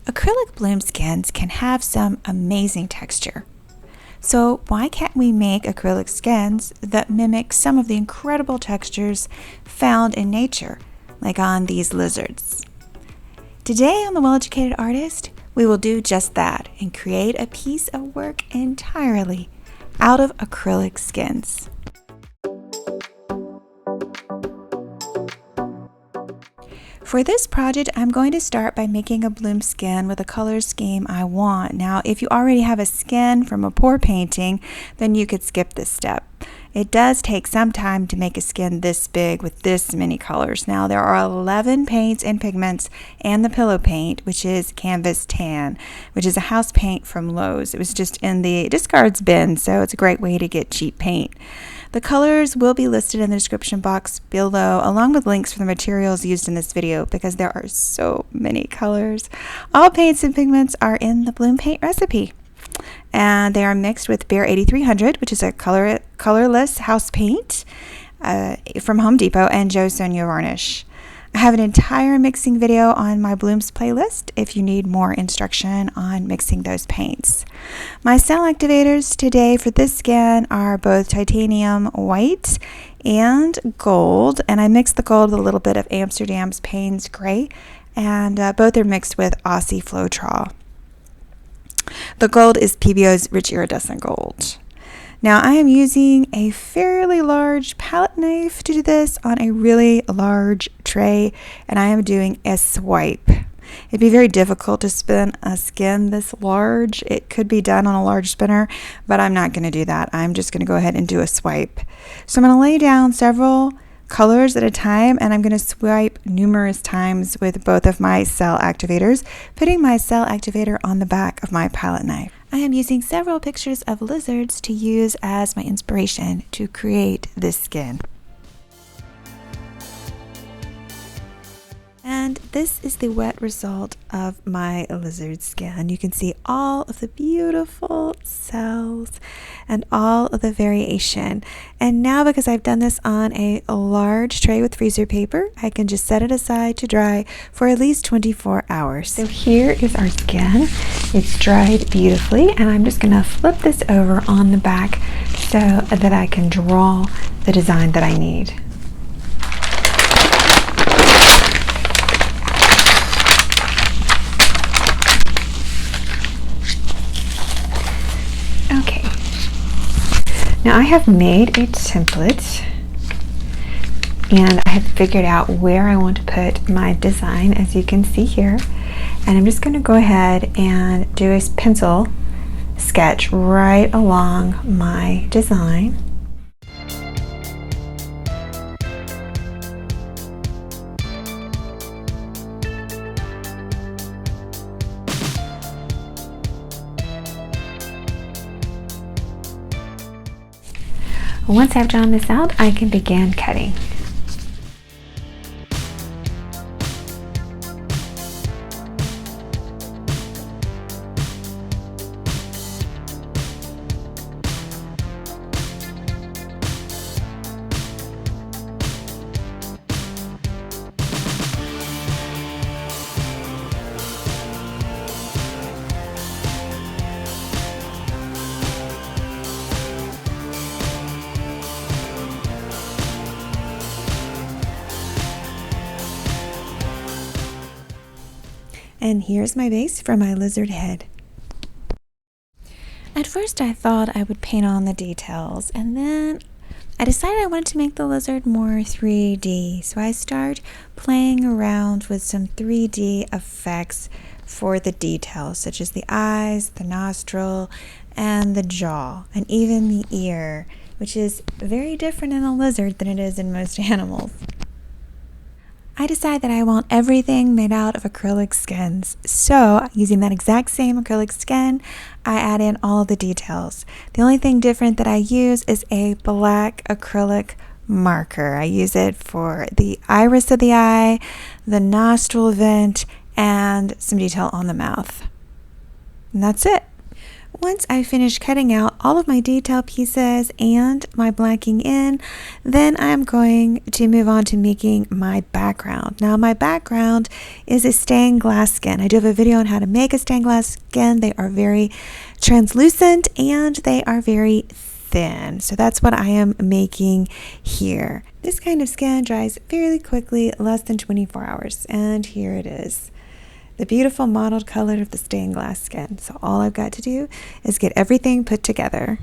Acrylic bloom skins can have some amazing texture. So why can't we make acrylic skins that mimic some of the incredible textures found in nature, like on these lizards? Today on The Well-Educated Artist, we will do just that and create a piece of work entirely out of acrylic skins. For this project, I'm going to start by making a bloom skin with a color scheme I want. Now, if you already have a skin from a pour painting, then you could skip this step. It does take some time to make a skin this big with this many colors. Now, there are 11 paints and pigments and the pillow paint, which is Canvas Tan, which is a house paint from Lowe's. It was just in the discards bin, so it's a great way to get cheap paint. The colors will be listed in the description box below, along with links for the materials used in this video, because there are so many colors. All paints and pigments are in the bloom paint recipe, and they are mixed with Behr 8300, which is a colorless house paint from Home Depot, and Sonja Varnish. I have an entire mixing video on my blooms playlist if you need more instruction on mixing those paints. My cell activators today for this skin are both titanium white and gold, and I mixed the gold with a little bit of Amsterdam's Paynes gray, and both are mixed with Aussie Floetrol. The gold is Pebeos Rich Iridescent Gold. Now I am using a fairly large palette knife to do this on a really large tray, and I am doing a swipe. It'd be very difficult to spin a skin this large. It could be done on a large spinner, but I'm not going to do that. I'm just going to go ahead and do a swipe. So I'm going to lay down several colors at a time, and I'm going to swipe numerous times with both of my cell activators, putting my cell activator on the back of my palette knife. I am using several pictures of lizards to use as my inspiration to create this skin. And this is the wet result of my lizard skin. You can see all of the beautiful cells and all of the variation. And now, because I've done this on a large tray with freezer paper, I can just set it aside to dry for at least 24 hours. So here is our skin. It's dried beautifully, and I'm just going to flip this over on the back so that I can draw the design that I need. Now I have made a template, and I have figured out where I want to put my design, as you can see here, and I'm just going to go ahead and do a pencil sketch right along my design. Once I've drawn this out, I can begin cutting. And here's my base for my lizard head. At first I thought I would paint on the details, and then I decided I wanted to make the lizard more 3D. So I start playing around with some 3D effects for the details, such as the eyes, the nostril, and the jaw, and even the ear, which is very different in a lizard than it is in most animals. I decide that I want everything made out of acrylic skins. So, using that exact same acrylic skin, I add in all of the details. The only thing different that I use is a black acrylic marker. I use it for the iris of the eye, the nostril vent, and some detail on the mouth. And that's it. once I finish cutting out all of my detail pieces and my blanking in, then I'm going to move on to making my background. Now my background is a stained glass skin. I do have a video on how to make a stained glass skin. They are very translucent and they are very thin. So that's what I am making here. This kind of skin dries fairly quickly, less than 24 hours. And here it is. The beautiful mottled color of the stained glass skin. So all I've got to do is get everything put together.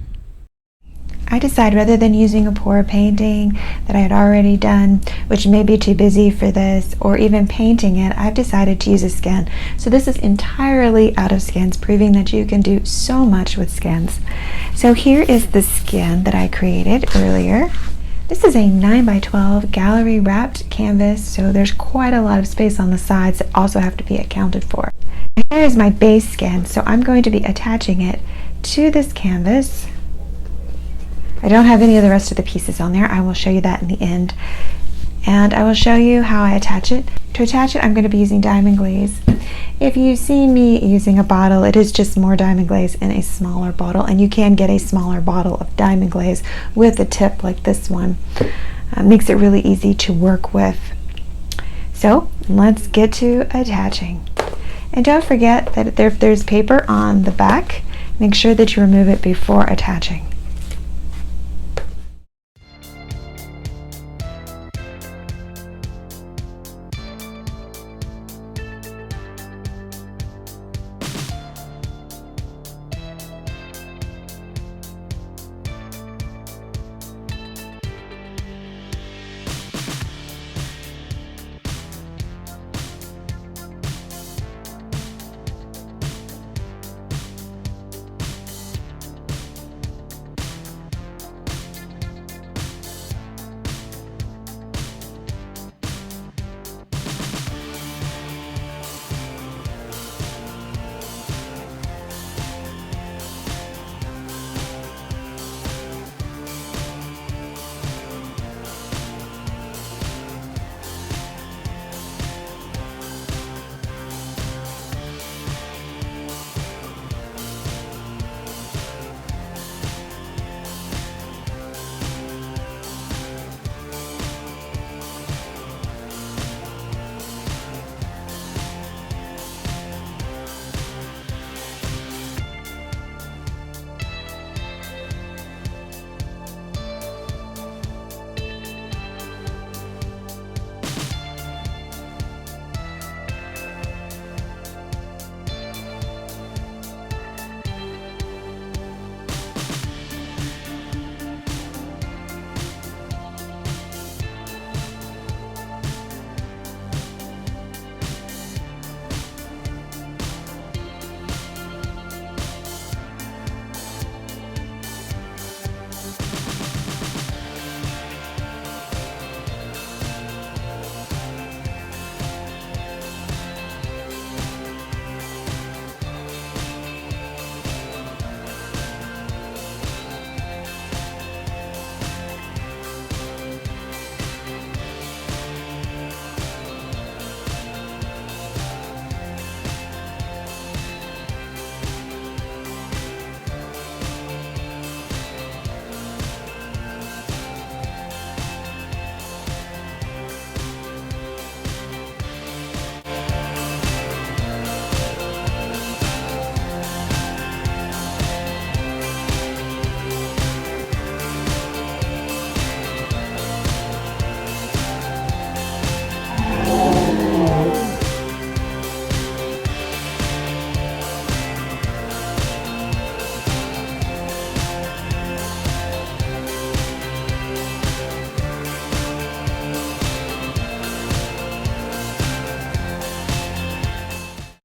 I decided rather than using a pour painting that I had already done, which may be too busy for this, or even painting it, I've decided to use a skin. So this is entirely out of skins, proving that you can do so much with skins. So here is the skin that I created earlier. This is a 9x12 gallery wrapped canvas, so there's quite a lot of space on the sides that also have to be accounted for. Here is my base skin, so I'm going to be attaching it to this canvas. I don't have any of the rest of the pieces on there. I will show you that in the end. And I will show you how I attach it. To attach it, I'm going to be using diamond glaze. If you see me using a bottle, it is just more diamond glaze in a smaller bottle, and you can get a smaller bottle of diamond glaze with a tip like this one. Makes it really easy to work with. So let's get to attaching. And don't forget that if there's paper on the back, make sure that you remove it before attaching.